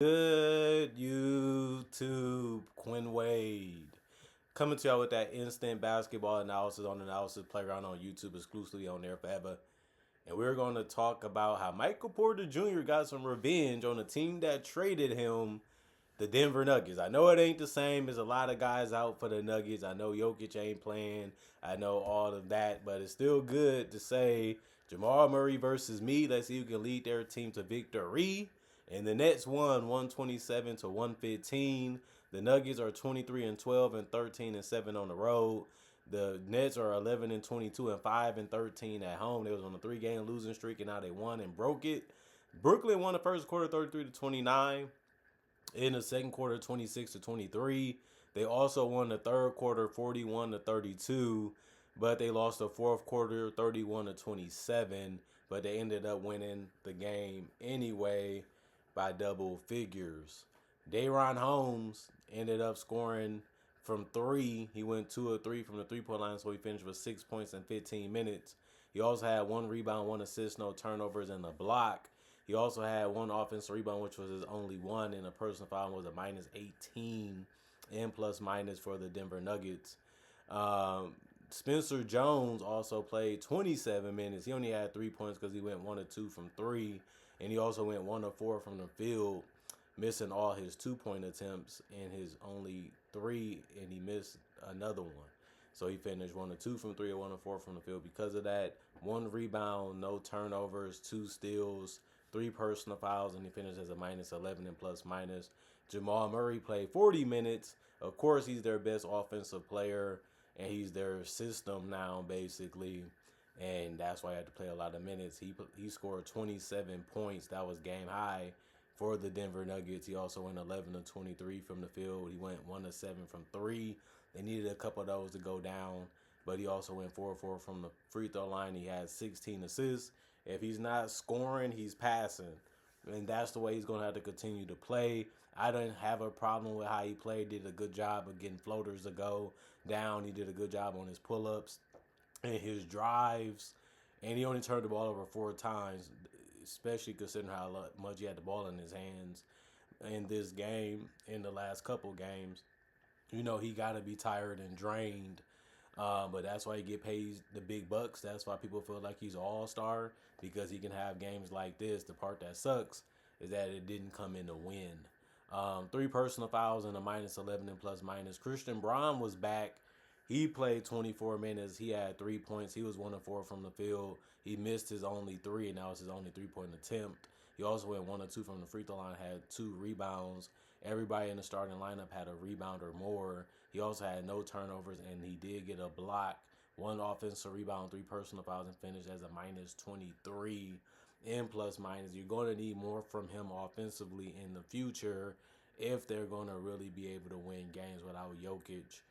Good YouTube, Quinn Wade. Coming to y'all with that instant basketball analysis on Analysis Playground on YouTube, exclusively on there forever. And we're going to talk about how Michael Porter Jr. got some revenge on the team that traded him, the Denver Nuggets. I know it ain't the same. There's a lot of guys out for the Nuggets. I know Jokic ain't playing. I know all of that, but it's still good to say Jamal Murray versus me. Let's see who can lead their team to victory. And the Nets won 127 to 115. The Nuggets are 23 and 12 and 13 and 7 on the road. The Nets are 11 and 22 and 5 and 13 at home. They was on a 3-game losing streak and now they won and broke it. Brooklyn won the first quarter 33 to 29. In the second quarter 26 to 23. They also won the third quarter 41 to 32, but they lost the fourth quarter 31 to 27, but they ended up winning the game anyway by double figures. Dayron Holmes ended up scoring from three. He went 2 of 3 from the 3-point line, so he finished with 6 points in 15 minutes. He also had 1 rebound, 1 assist, no turnovers, and a block. He also had 1 offensive rebound, which was his only one, and a personal foul was a minus 18 and plus minus for the Denver Nuggets. Spencer Jones also played 27 minutes. He only had 3 points because he went 1 of 2 from 3, and he also went 1 of 4 from the field, missing all his 2-point attempts and his only 3, and he missed another one. So he finished 1 of 2 from 3 and 1 of 4 from the field. Because of that, 1 rebound, no turnovers, 2 steals, 3 personal fouls, and he finished as a minus 11 and plus minus. Jamal Murray played 40 minutes. Of course, he's their best offensive player, and he's their system now, basically. And that's why he had to play a lot of minutes. He scored 27 points. That was game high for the Denver Nuggets. He also went 11 of 23 from the field. He went 1 of 7 from 3. They needed a couple of those to go down, but he also went 4 of 4 from the free throw line. He had 16 assists. If he's not scoring, he's passing. And that's the way he's going to have to continue to play. I didn't have a problem with how he played. Did a good job of getting floaters to go down. He did a good job on his pull-ups and his drives. And he only turned the ball over 4 times, especially considering how much he had the ball in his hands in this game, in the last couple games. You know, he got to be tired and drained. But that's why he get paid the big bucks. That's why people feel like he's an all-star, because he can have games like this. The part that sucks is that it didn't come in to win. 3 personal fouls and a minus 11 and plus minus. Christian Braun was back. He played 24 minutes. He had 3 points. He was 1 of 4 from the field. He missed his only 3, and that was his only 3-point attempt. He also went 1 of 2 from the free throw line, had 2 rebounds. Everybody in the starting lineup had a rebound or more. He also had no turnovers, and he did get a block, 1 offensive rebound, 3 personal fouls, and finished as a minus 23 in plus minus. You're going to need more from him offensively in the future if they're going to really be able to win games without Jokic.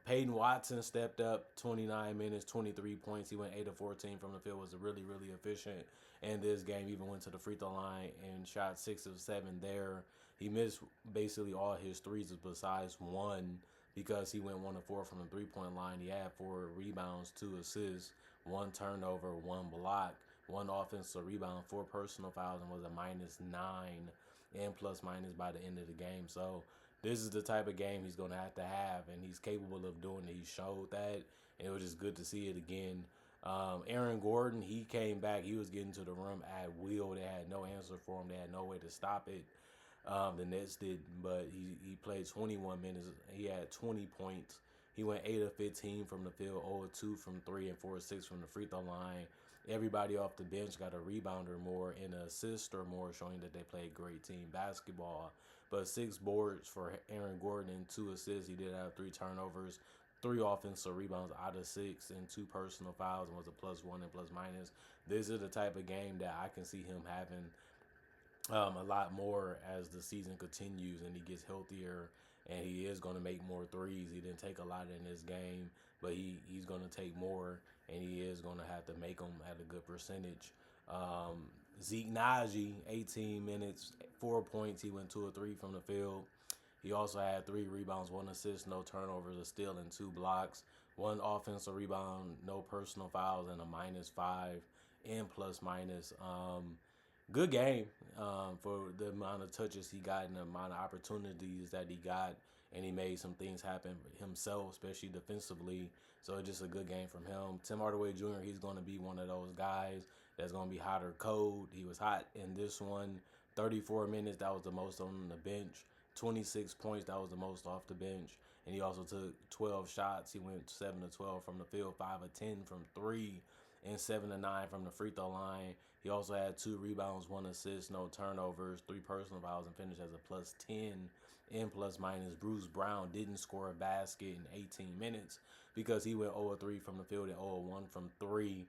Peyton Watson stepped up, 29 minutes, 23 points. He went 8 of 14 from the field, was really, really efficient in this game. Even went to the free throw line and shot 6 of 7 there. He missed basically all his threes besides 1, because he went 1 of 4 from the 3-point line. He had 4 rebounds, 2 assists, 1 turnover, 1 block, 1 offensive rebound, 4 personal fouls, and was a minus 9 and plus minus by the end of the game. So this is the type of game he's going to have, and he's capable of doing it. He showed that, and it was just good to see it again. Aaron Gordon, he came back. He was getting to the rim at will. They had no answer for him. They had no way to stop it. The Nets did, but he played 21 minutes. He had 20 points. He went 8 of 15 from the field, 0 of 2 from 3, and 4 of 6 from the free throw line. Everybody off the bench got a rebound or more and an assist or more, showing that they played great team basketball. But 6 boards for Aaron Gordon and 2 assists. He did have 3 turnovers, 3 offensive rebounds out of 6, and 2 personal fouls, and was a plus 1 and plus minus. This is the type of game that I can see him having a lot more as the season continues and he gets healthier, and he is going to make more threes. He didn't take a lot in this game, but he's going to take more, and he is going to have to make them at a good percentage. Zeke Naji, 18 minutes, 4 points. He went 2 or 3 from the field. He also had 3 rebounds, 1 assist, no turnovers, a steal, and 2 blocks. 1 offensive rebound, no personal fouls, and a minus 5 and plus minus. Good game for the amount of touches he got and the amount of opportunities that he got, and he made some things happen himself, especially defensively. So it's just a good game from him. Tim Hardaway Jr. He's going to be one of those guys that's going to be hot or cold. He was hot in this one. 34 minutes, that was the most on the bench. 26 points, that was the most off the bench. And he also took 12 shots. He went 7 to 12 from the field, 5 of 10 from three, and 7 to 9 from the free throw line. He also had 2 rebounds, 1 assist, no turnovers, 3 personal fouls, and finished as a plus 10 in plus minus. Bruce Brown didn't score a basket in 18 minutes because he went 0 3 from the field and 0 1 from 3.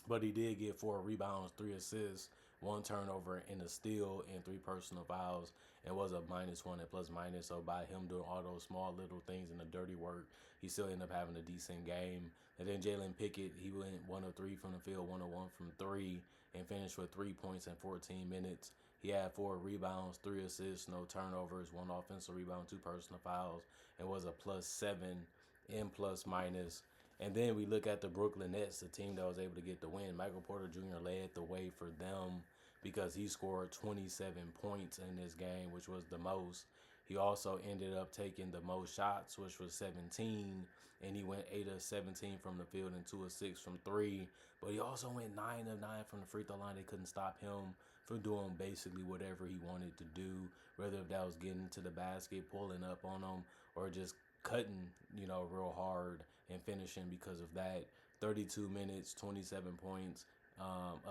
But he did get 4 rebounds, 3 assists, 1 turnover, and a steal, and 3 personal fouls, and was a -1 and plus minus. So by him doing all those small little things and the dirty work, he still ended up having a decent game. And then Jalen Pickett, he went 1 of 3 from the field, 1 of 1 from 3, and finished with 3 points in 14 minutes. He had 4 rebounds, 3 assists, no turnovers, 1 offensive rebound, 2 personal fouls, and was a +7 in plus minus. And then we look at the Brooklyn Nets, the team that was able to get the win. Michael Porter Jr. led the way for them because he scored 27 points in this game, which was the most. He also ended up taking the most shots, which was 17, and he went 8 of 17 from the field and 2 of 6 from 3. But he also went 9 of 9 from the free throw line. They couldn't stop him from doing basically whatever he wanted to do, whether if that was getting to the basket, pulling up on them, or just cutting, real hard and finishing because of that. 32 minutes, 27 points,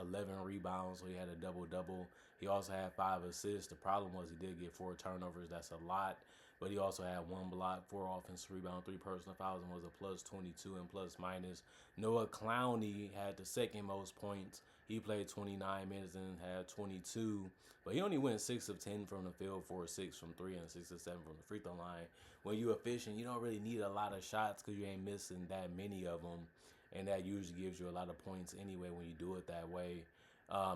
11 rebounds, so he had a double-double. He also had 5 assists. The problem was he did get 4 turnovers. That's a lot. But he also had 1 block, 4 offensive rebounds, 3 personal fouls, and was a +22 and plus minus. Noah Clowney had the second most points. He played 29 minutes and had 22. But he only went 6 of 10 from the field, 4 of 6 from 3, and 6 of 7 from the free throw line. When you're efficient, you don't really need a lot of shots because you ain't missing that many of them. And that usually gives you a lot of points anyway when you do it that way.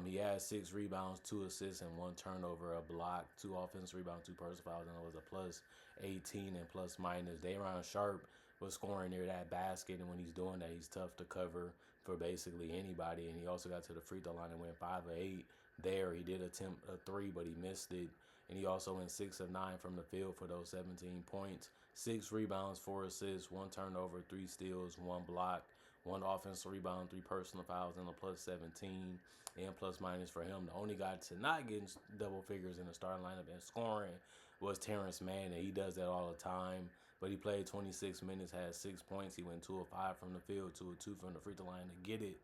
He had 6 rebounds, 2 assists, and 1 turnover, a block, 2 offensive rebounds, 2 personal fouls, and it was a +18 and plus minus. Day'Ron Sharp was scoring near that basket, and when he's doing that, he's tough to cover for basically anybody. And he also got to the free throw line and went 5 of 8 there. He did attempt a 3, but he missed it. And he also went 6 of 9 from the field for those 17 points, 6 rebounds, 4 assists, 1 turnover, 3 steals, 1 block, 1 offensive rebound, 3 personal fouls, and a +17 and plus minus for him. The only guy to not get double figures in the starting lineup and scoring was Terrence Mann, and he does that all the time. But he played 26 minutes, had 6 points. He went 2 of 5 from the field, 2 of 2 from the free throw line to get it.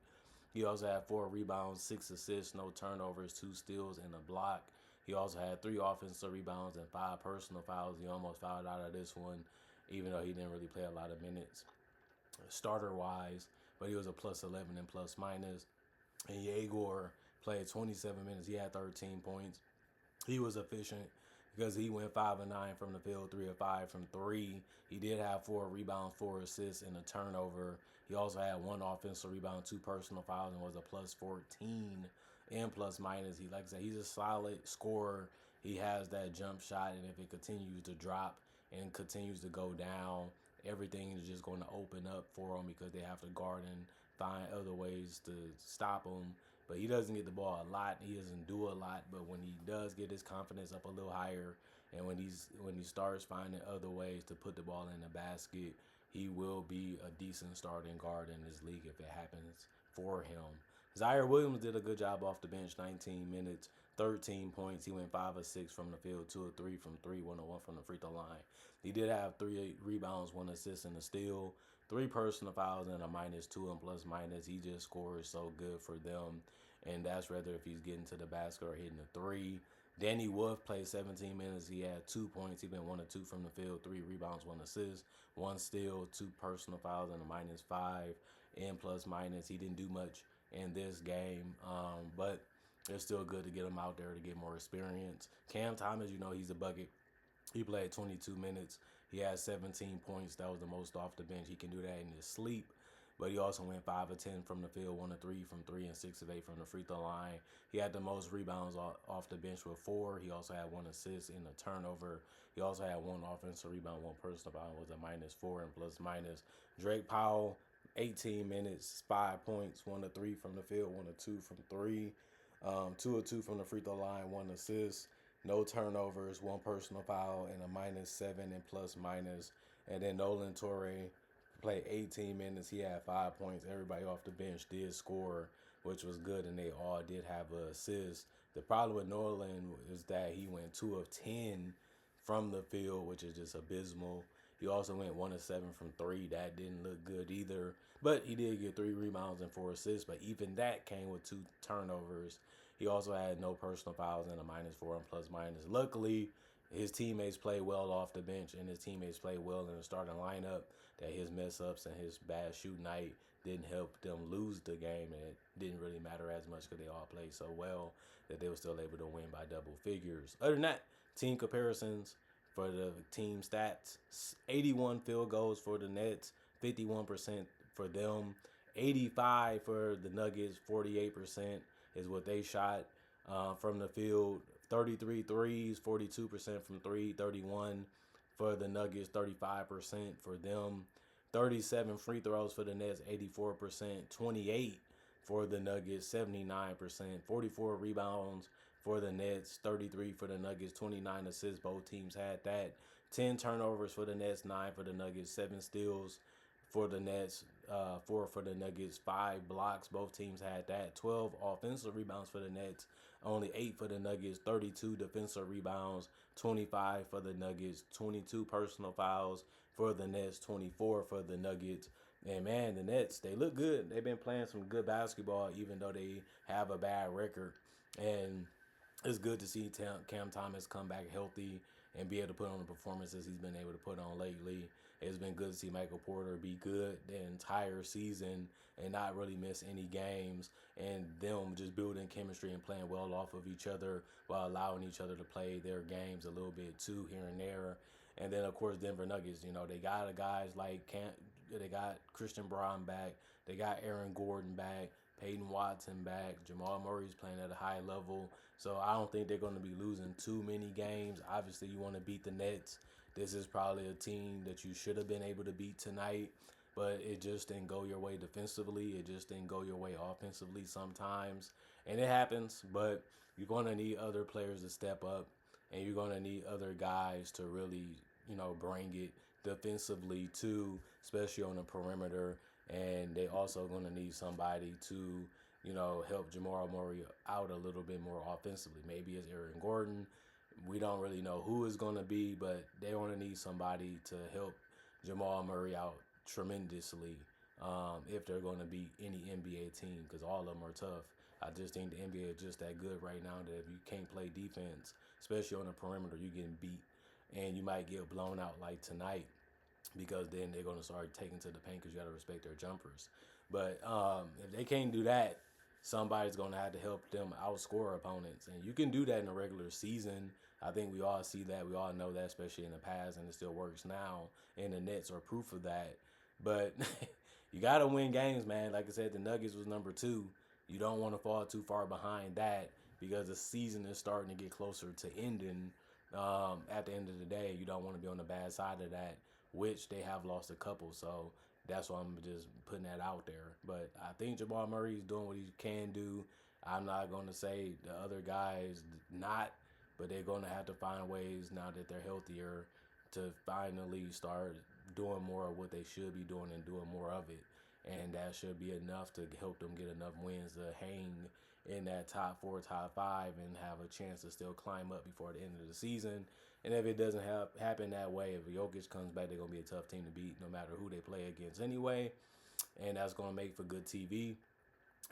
He also had 4 rebounds, 6 assists, no turnovers, 2 steals, and a block. He also had 3 offensive rebounds and 5 personal fouls. He almost fouled out of this one, even though he didn't really play a lot of minutes starter-wise. But he was a +11 and plus minus. And Yegor played 27 minutes. He had 13 points. He was efficient because he went 5 of 9 from the field, 3 of 5 from 3. He did have 4 rebounds, 4 assists, and a turnover. He also had 1 offensive rebound, 2 personal fouls, and was a +14 and plus minus. He, like I said, he's a solid scorer. He has that jump shot, and if it continues to drop and continues to go down, everything is just going to open up for him because they have to guard and find other ways to stop him. But he doesn't get the ball a lot. He doesn't do a lot. But when he does get his confidence up a little higher, and when he starts finding other ways to put the ball in the basket, he will be a decent starting guard in this league if it happens for him. Zaire Williams did a good job off the bench, 19 minutes, 13 points. He went 5 of 6 from the field, 2 of 3 from 3, 1 of 1 from the free throw line. He did have 3 rebounds, 1 assist, and a steal, 3 personal fouls, and a -2 and plus minus. He just scores so good for them, and that's whether if he's getting to the basket or hitting a 3. Danny Wolf played 17 minutes. He had 2 points. He went 1 of 2 from the field, 3 rebounds, 1 assist, 1 steal, 2 personal fouls, and a -5 and plus minus. He didn't do much in this game, but it's still good to get him out there to get more experience. Cam Thomas, he's a bucket. He played 22 minutes. He had 17 points. That was the most off the bench. He can do that in his sleep. But he also went 5 of 10 from the field, 1 of 3 from 3, and 6 of 8 from the free throw line. He had the most rebounds off the bench with 4. He also had 1 assist in a turnover. He also had 1 offensive rebound, 1 personal foul, was a -4 and plus minus. Drake Powell, 18 minutes, 5 points, 1 of 3 from the field, 1 of 2 from 3. 2 of 2 from the free throw line, 1 assist, no turnovers, 1 personal foul, and a -7 and plus minus. And then Nolan Torre played 18 minutes. He had 5 points. Everybody off the bench did score, which was good, and they all did have an assist. The problem with Nolan is that he went 2 of 10 from the field, which is just abysmal. He also went 1 of 7 from three. That didn't look good either. But he did get 3 rebounds and 4 assists. But even that came with 2 turnovers. He also had no personal fouls and a -4 and plus minus. Luckily, his teammates played well off the bench, and his teammates played well in the starting lineup. That his mess ups and his bad shoot night didn't help them lose the game, and it didn't really matter as much because they all played so well that they were still able to win by double figures. Other than that, team comparisons for the team stats: 81 field goals for the Nets, 51% for them, 85 for the Nuggets, 48% is what they shot from the field. 33 threes, 42% from three, 31 for the Nuggets, 35% for them. 37 free throws for the Nets, 84%. 28 for the Nuggets, 79%. 44 rebounds for the Nets, 33 for the Nuggets, 29 assists. Both teams had that. 10 turnovers for the Nets, 9 for the Nuggets, 7 steals for the Nets, 4 for the Nuggets, 5 blocks. Both teams had that. 12 offensive rebounds for the Nets, only 8 for the Nuggets, 32 defensive rebounds, 25 for the Nuggets, 22 personal fouls for the Nets, 24 for the Nuggets. And man, the Nets, they look good. They've been playing some good basketball, even though they have a bad record. And it's good to see Cam Thomas come back healthy and be able to put on the performances he's been able to put on lately. It's been good to see Michael Porter be good the entire season and not really miss any games, and them just building chemistry and playing well off of each other while allowing each other to play their games a little bit too here and there. And then of course Denver Nuggets, they got guys like they got Christian Braun back, they got Aaron Gordon back, Peyton Watson back, Jamal Murray's playing at a high level. So I don't think they're going to be losing too many games. Obviously, you want to beat the Nets. This is probably a team that you should have been able to beat tonight, but it just didn't go your way defensively. It just didn't go your way offensively sometimes. And it happens, but you're going to need other players to step up, and you're going to need other guys to really, bring it defensively too, especially on the perimeter. And they also going to need somebody to, help Jamal Murray out a little bit more offensively. Maybe it's Aaron Gordon. We don't really know who it's going to be, but they going to need somebody to help Jamal Murray out tremendously if they're going to beat any NBA team, because all of them are tough. I just think the NBA is just that good right now that if you can't play defense, especially on the perimeter, you're getting beat. And you might get blown out like tonight, because then they're going to start taking to the paint because you got to respect their jumpers. But if they can't do that, somebody's going to have to help them outscore opponents. And you can do that in a regular season. I think we all see that. We all know that, especially in the past, and it still works now. And the Nets are proof of that. But you got to win games, man. Like I said, the Nuggets was number 2. You don't want to fall too far behind that, because the season is starting to get closer to ending. At the end of the day, you don't want to be on the bad side of that, which they have lost a couple. So that's why I'm just putting that out there. But I think Jamal Murray is doing what he can do. I'm not going to say the other guys not, but they're going to have to find ways now that they're healthier to finally start doing more of what they should be doing and doing more of it. And that should be enough to help them get enough wins to hang in that top 4, top 5, and have a chance to still climb up before the end of the season. And if it doesn't happen that way, if Jokic comes back, they're going to be a tough team to beat no matter who they play against anyway. And that's going to make for good TV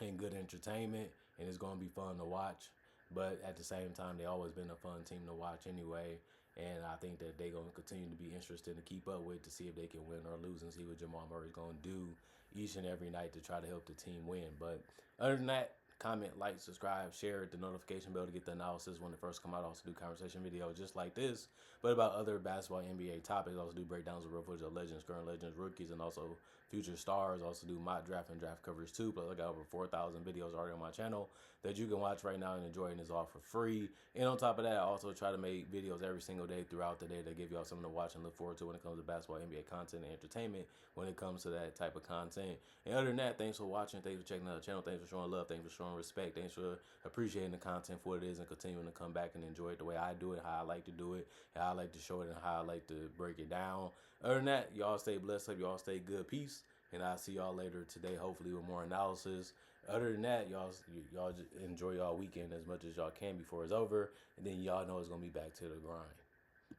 and good entertainment, and it's going to be fun to watch. But at the same time, they always been a fun team to watch anyway. And I think that they're going to continue to be interested to keep up with, to see if they can win or lose, and see what Jamal Murray's going to do each and every night to try to help the team win. But other than that, comment, like, subscribe, share the notification bell to get the analysis when it first come out. I also do conversation videos just like this, but about other basketball NBA topics. I also do breakdowns of real footage of legends, current legends, rookies, and also future stars. I also do mock draft and draft coverage too. Plus I got over 4,000 videos already on my channel that you can watch right now and enjoy, and it's all for free. And on top of that, I also try to make videos every single day throughout the day that give y'all something to watch and look forward to when it comes to basketball, NBA content, and entertainment when it comes to that type of content. And other than that, thanks for watching. Thanks for checking out the channel. Thanks for showing love. Thanks for showing showing respect. Thanks for appreciating the content for what it is and continuing to come back and enjoy it the way I do it, how I like to do it, how I like to show it, and how I like to break it down. Other than that, y'all stay blessed. Hope y'all stay good. Peace. And I'll see y'all later today, hopefully with more analysis. Other than that, y'all just enjoy y'all weekend as much as y'all can before it's over. And then y'all know it's going to be back to the grind.